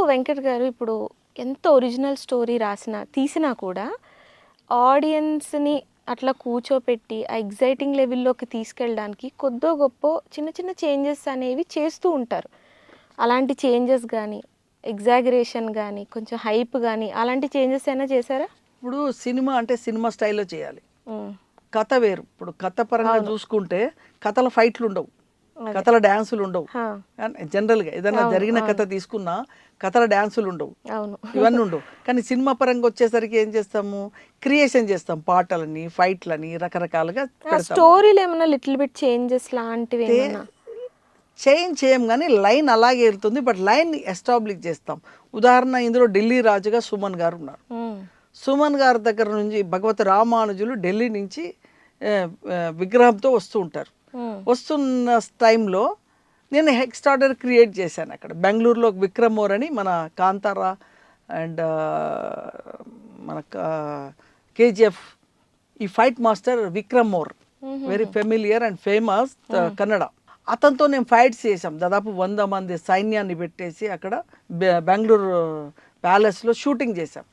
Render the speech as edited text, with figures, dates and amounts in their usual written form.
వెంకట్ గారు ఇప్పుడు ఎంత ఒరిజినల్ స్టోరీ రాసినా, తీసినా కూడా ఆడియన్స్‌ని అట్లా కూర్చోపెట్టి ఆ ఎక్సైటింగ్ లెవెల్‌లోకి తీసుకెళ్ళడానికి కొద్దో గొప్పో చిన్న చిన్న చేంజెస్ అనేవి చేస్తూ ఉంటారు. అలాంటి చేంజెస్ గానీ, ఎగ్జాగరేషన్ గానీ, కొంచెం హైప్ గానీ అలాంటి చేంజెస్ ఏమైనా చేశారా? ఇప్పుడు సినిమా అంటే సినిమా స్టైల్‌లో చేయాలి. హ్మ్. కథ వేరు. ఇప్పుడు కథ పరంగా అవును. చూసుకుంటే కథల ఫైట్లు ఉండవు. అదే. కథల డాన్సులు ఉండవు. ఆ! జనరల్‌గా ఏదైనా అవును. జరిగిన కథ అవును. తీసుకున్నా కథల డాన్సులు ఉండవు. అవును. ఇవన్నీ ఉండవు. కానీ సినిమా పరంగా వచ్చేసరికి ఏం చేస్తాము? క్రియేషన్ చేస్తాం. పాటలని, ఫైట్‌లని రకరకాలుగా ఆ పెడతాము. స్టోరీలో ఏమన్నా లిటిల్ బిట్ చేంజెస్ లాంటివి తే ఏమన్నా? చేంజ్ చేయం గానీ లైన్ అలాగే వెళ్తుంది. బట్ లైన్‌ని ఎస్టాబ్లిష్ చేస్తాం. ఉదాహరణ ఇందులో ఢిల్లీ రాజుగా సుమన్ గారు ఉన్నారు. హ్మ్. సుమన్ గారి దగ్గర నుంచి భగవతి రామానుజులు ఢిల్లీ నుంచి విగ్రహంతో వస్తూ ఉంటారు. హ్మ్. వస్తున్న టైంలో నేను హెక్స్టార్టర్ క్రియేట్ చేశాను అక్కడ బెంగళూరులో విక్రమోర్ అని మన కాంతారా అండ్ మన కేజీఎఫ్ ఈ fight master విక్రమోర్ very familiar and famous Kannada. అతనితో నేను ఫైట్స్ చేశాం. దాదాపు 100 మంది సైన్యాన్ని పెట్టేసి అక్కడ బెంగళూరు ప్యాలెస్లో షూటింగ్ చేశాం.